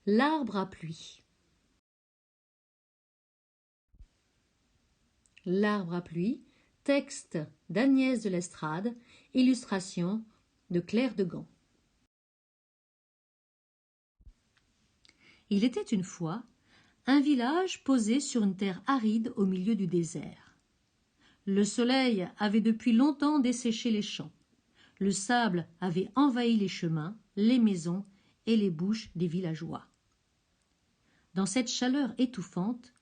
L'arbre à pluie. L'arbre à pluie, texte d'Agnès de Lestrade, illustration de Claire Degan. Il était une fois un village posé sur une terre aride au milieu du désert. Le soleil avait depuis longtemps desséché les champs. Le sable avait envahi les chemins, les maisons et les bouches des villageois. Dans cette chaleur étouffante,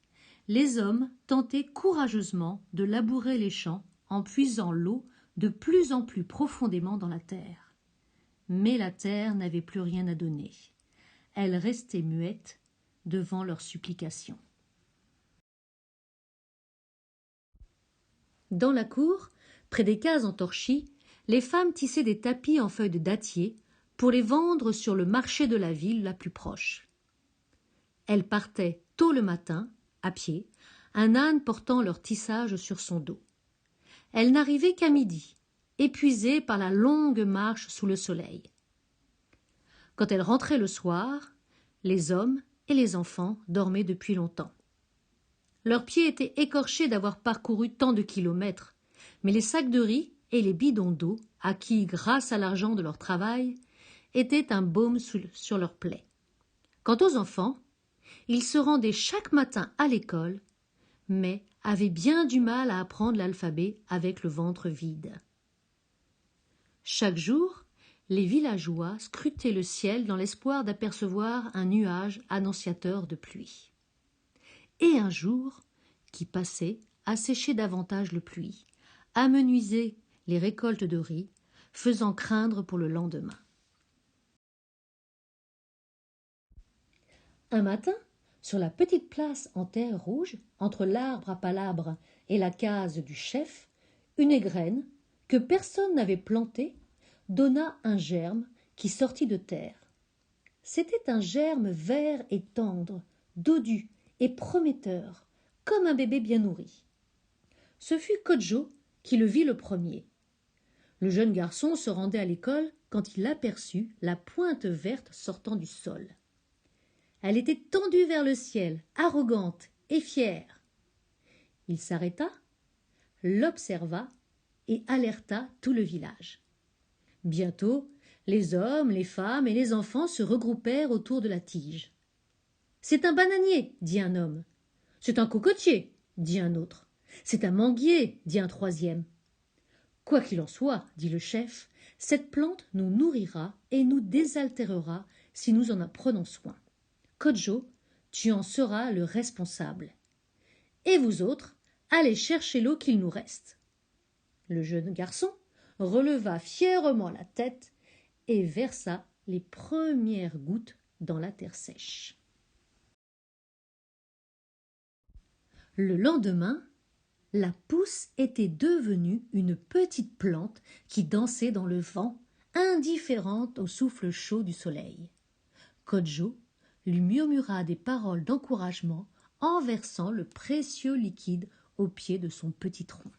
les hommes tentaient courageusement de labourer les champs en puisant l'eau de plus en plus profondément dans la terre. Mais la terre n'avait plus rien à donner. Elle restait muette devant leurs supplications. Dans la cour, près des cases en torchis, les femmes tissaient des tapis en feuilles de dattier pour les vendre sur le marché de la ville la plus proche. Elles partaient tôt le matin, à pied, un âne portant leur tissage sur son dos. Elles n'arrivaient qu'à midi, épuisées par la longue marche sous le soleil. Quand elles rentraient le soir, les hommes et les enfants dormaient depuis longtemps. Leurs pieds étaient écorchés d'avoir parcouru tant de kilomètres, mais les sacs de riz et les bidons d'eau, acquis grâce à l'argent de leur travail, étaient un baume sur leurs plaies. Quant aux enfants, ils se rendaient chaque matin à l'école, mais avaient bien du mal à apprendre l'alphabet avec le ventre vide. Chaque jour, les villageois scrutaient le ciel dans l'espoir d'apercevoir un nuage annonciateur de pluie. Et un jour, qui passait, asséchait davantage le pluie, amenuisait les récoltes de riz, faisant craindre pour le lendemain. Un matin, sur la petite place en terre rouge, entre l'arbre à palabre et la case du chef, une égrène, que personne n'avait plantée, donna un germe qui sortit de terre. C'était un germe vert et tendre, dodu et prometteur, comme un bébé bien nourri. Ce fut Kodjo qui le vit le premier. Le jeune garçon se rendait à l'école quand il aperçut la pointe verte sortant du sol. Elle était tendue vers le ciel, arrogante et fière. Il s'arrêta, l'observa et alerta tout le village. Bientôt, les hommes, les femmes et les enfants se regroupèrent autour de la tige. « C'est un bananier, dit un homme. « C'est un cocotier, dit un autre. « C'est un manguier, dit un troisième. »« Quoi qu'il en soit, dit le chef, cette plante nous nourrira et nous désaltérera si nous en prenons soin. Kodjo, tu en seras le responsable. Et vous autres, allez chercher l'eau qu'il nous reste. » Le jeune garçon releva fièrement la tête et versa les premières gouttes dans la terre sèche. Le lendemain, la pousse était devenue une petite plante qui dansait dans le vent, indifférente au souffle chaud du soleil. Kodjo lui murmura des paroles d'encouragement en versant le précieux liquide au pied de son petit tronc.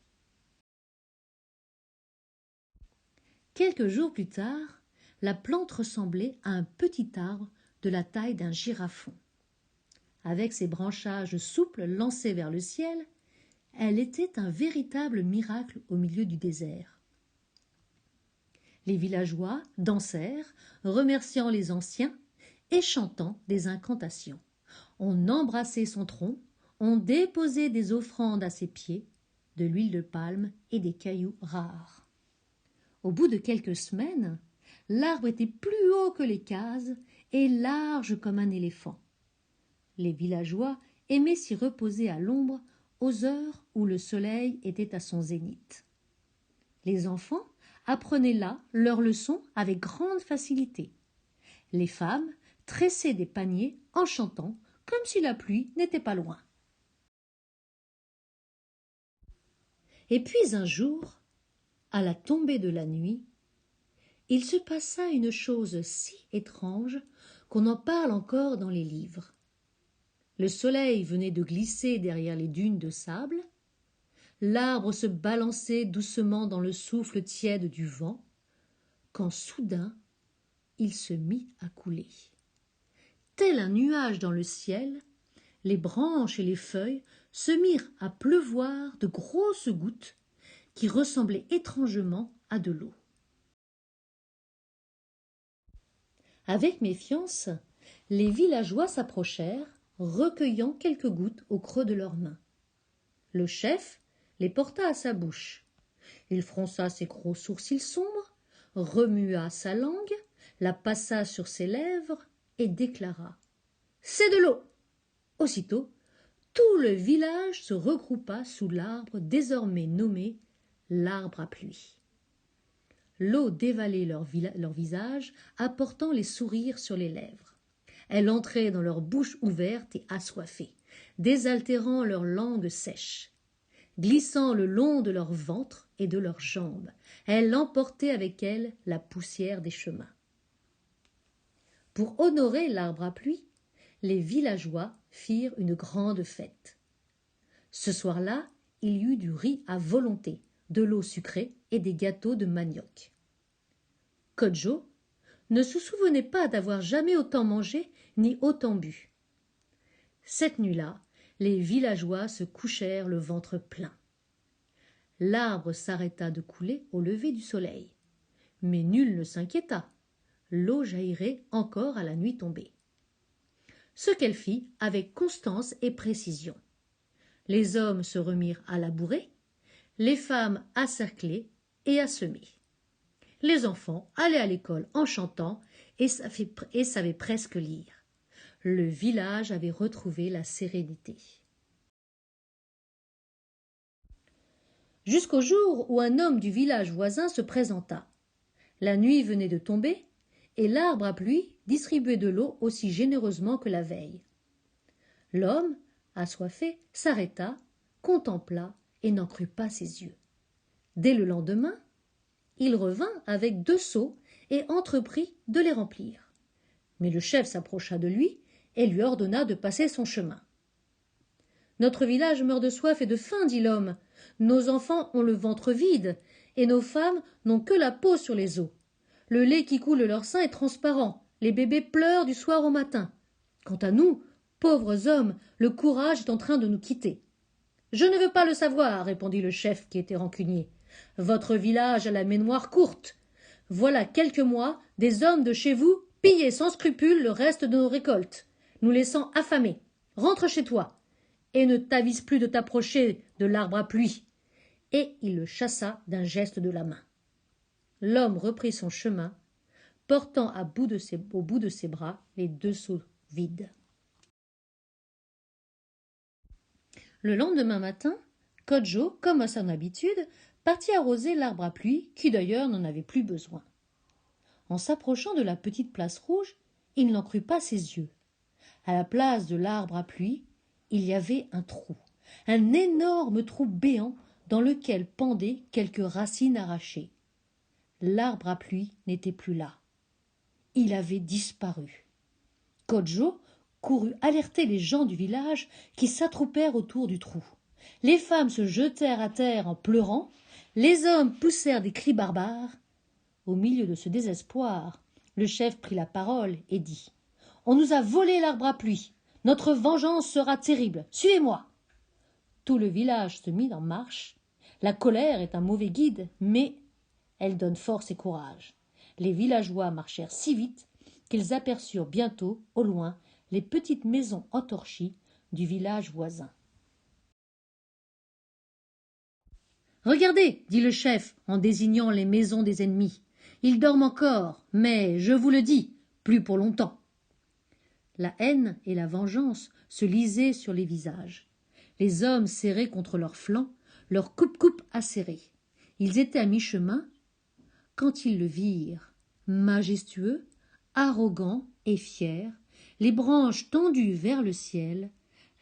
Quelques jours plus tard, la plante ressemblait à un petit arbre de la taille d'un girafon. Avec ses branchages souples lancés vers le ciel, elle était un véritable miracle au milieu du désert. Les villageois dansèrent, remerciant les anciens et chantant des incantations. On embrassait son tronc, on déposait des offrandes à ses pieds, de l'huile de palme et des cailloux rares. Au bout de quelques semaines, l'arbre était plus haut que les cases et large comme un éléphant. Les villageois aimaient s'y reposer à l'ombre aux heures où le soleil était à son zénith. Les enfants apprenaient là leurs leçons avec grande facilité. Les femmes tressaient des paniers en chantant comme si la pluie n'était pas loin. Et puis un jour, à la tombée de la nuit, il se passa une chose si étrange qu'on en parle encore dans les livres. Le soleil venait de glisser derrière les dunes de sable, l'arbre se balançait doucement dans le souffle tiède du vent, quand soudain il se mit à couler. tel un nuage dans le ciel, les branches et les feuilles se mirent à pleuvoir de grosses gouttes qui ressemblaient étrangement à de l'eau. Avec méfiance, les villageois s'approchèrent, recueillant quelques gouttes au creux de leurs mains. Le chef les porta à sa bouche. Il fronça ses gros sourcils sombres, remua sa langue, la passa sur ses lèvres et déclara « C'est de l'eau !» Aussitôt, tout le village se regroupa sous l'arbre désormais nommé l'arbre à pluie. L'eau dévalait leur visage, apportant les sourires sur les lèvres. Elle entrait dans leur bouche ouverte et assoiffée, désaltérant leur langue sèche. Glissant le long de leur ventre et de leurs jambes, elle emportait avec elle la poussière des chemins. Pour honorer l'arbre à pluie, les villageois firent une grande fête. Ce soir-là, il y eut du riz à volonté, de l'eau sucrée et des gâteaux de manioc. Kodjo ne se souvenait pas d'avoir jamais autant mangé ni autant bu. Cette nuit-là, les villageois se couchèrent le ventre plein. L'arbre s'arrêta de couler au lever du soleil. Mais nul ne s'inquiéta. L'eau jaillirait encore à la nuit tombée. Ce qu'elle fit avec constance et précision. Les hommes se remirent à labourer, les femmes à cercler et à semer. Les enfants allaient à l'école en chantant et savaient presque lire. Le village avait retrouvé la sérénité. Jusqu'au jour où un homme du village voisin se présenta. La nuit venait de tomber et l'arbre à pluie distribuait de l'eau aussi généreusement que la veille. L'homme, assoiffé, s'arrêta, contempla et n'en crut pas ses yeux. Dès le lendemain, il revint avec 2 seaux et entreprit de les remplir. Mais le chef s'approcha de lui et lui ordonna de passer son chemin. « Notre village meurt de soif et de faim, dit l'homme. Nos enfants ont le ventre vide et nos femmes n'ont que la peau sur les os. Le lait qui coule de leur sein est transparent. Les bébés pleurent du soir au matin. Quant à nous, pauvres hommes, le courage est en train de nous quitter. »« Je ne veux pas le savoir, répondit le chef qui était rancunier. Votre village a la mémoire courte. Voilà quelques mois, des hommes de chez vous pillaient sans scrupule le reste de nos récoltes, nous laissant affamés. Rentre chez toi et ne t'avise plus de t'approcher de l'arbre à pluie. » Et il le chassa d'un geste de la main. L'homme reprit son chemin, portant au bout de ses bras les 2 seaux vides. Le lendemain matin, Kodjo, comme à son habitude, partit arroser l'arbre à pluie, qui d'ailleurs n'en avait plus besoin. En s'approchant de la petite place rouge, il n'en crut pas ses yeux. À la place de l'arbre à pluie, il y avait un énorme trou béant dans lequel pendaient quelques racines arrachées. L'arbre à pluie n'était plus là. Il avait disparu. Kodjo courut alerter les gens du village qui s'attroupèrent autour du trou. Les femmes se jetèrent à terre en pleurant, les hommes poussèrent des cris barbares. Au milieu de ce désespoir, le chef prit la parole et dit « On nous a volé l'arbre à pluie. Notre vengeance sera terrible. Suivez-moi » Tout le village se mit en marche. La colère est un mauvais guide, mais elle donne force et courage. Les villageois marchèrent si vite qu'ils aperçurent bientôt, au loin, les petites maisons en torchis du village voisin. « Regardez, dit le chef en désignant les maisons des ennemis. Ils dorment encore, mais, je vous le dis, plus pour longtemps. » La haine et la vengeance se lisaient sur les visages. Les hommes serrés contre leurs flancs, leurs coupe-coupe acérés. Ils étaient à mi-chemin quand ils le virent, majestueux, arrogant et fier, les branches tendues vers le ciel,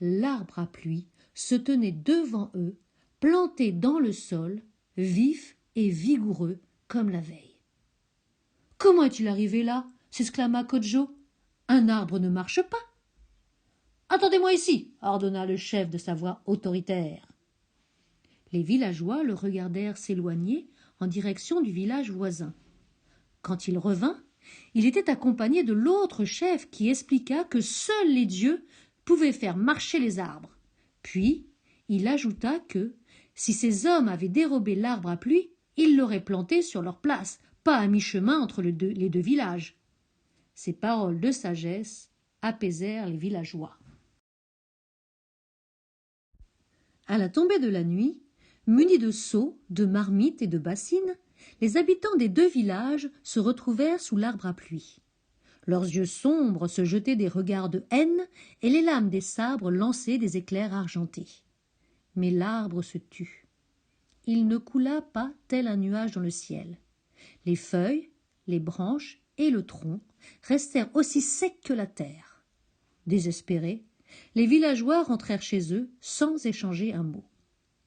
l'arbre à pluie se tenait devant eux, planté dans le sol, vif et vigoureux comme la veille. « Comment est-il arrivé là ?» s'exclama Kodjo. « Un arbre ne marche pas. »« Attendez-moi ici » ordonna le chef de sa voix autoritaire. Les villageois le regardèrent s'éloigner en direction du village voisin. Quand il revint, il était accompagné de l'autre chef qui expliqua que seuls les dieux pouvaient faire marcher les arbres. Puis, il ajouta que, si ces hommes avaient dérobé l'arbre à pluie, ils l'auraient planté sur leur place, pas à mi-chemin entre les deux villages. Ces paroles de sagesse apaisèrent les villageois. À la tombée de la nuit, munis de seaux, de marmites et de bassines, les habitants des deux villages se retrouvèrent sous l'arbre à pluie. Leurs yeux sombres se jetaient des regards de haine et les lames des sabres lançaient des éclairs argentés. Mais l'arbre se tut. Il ne coula pas tel un nuage dans le ciel. Les feuilles, les branches et le tronc restèrent aussi secs que la terre. Désespérés, les villageois rentrèrent chez eux sans échanger un mot.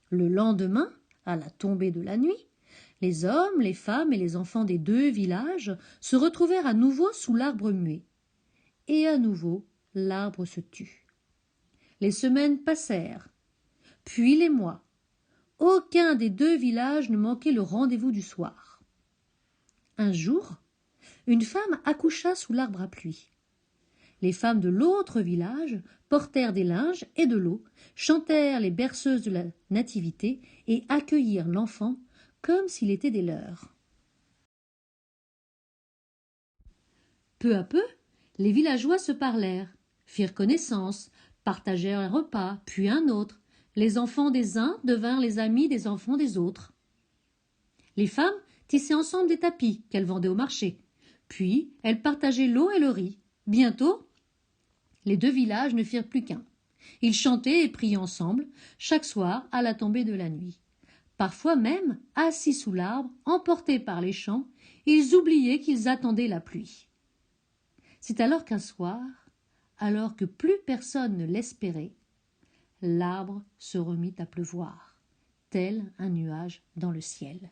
Le lendemain, à la tombée de la nuit, les hommes, les femmes et les enfants des deux villages se retrouvèrent à nouveau sous l'arbre muet. Et à nouveau, l'arbre se tut. Les semaines passèrent, puis les mois. Aucun des deux villages ne manquait le rendez-vous du soir. Un jour, une femme accoucha sous l'arbre à pluie. Les femmes de l'autre village portèrent des linges et de l'eau, chantèrent les berceuses de la nativité et accueillirent l'enfant comme s'il était des leurs. Peu à peu, les villageois se parlèrent, firent connaissance, partagèrent un repas, puis un autre. Les enfants des uns devinrent les amis des enfants des autres. Les femmes tissaient ensemble des tapis qu'elles vendaient au marché. Puis elles partageaient l'eau et le riz. Bientôt, les deux villages ne firent plus qu'un. Ils chantaient et priaient ensemble, chaque soir à la tombée de la nuit. Parfois même, assis sous l'arbre, emportés par les chants, ils oubliaient qu'ils attendaient la pluie. C'est alors qu'un soir, alors que plus personne ne l'espérait, l'arbre se remit à pleuvoir, tel un nuage dans le ciel.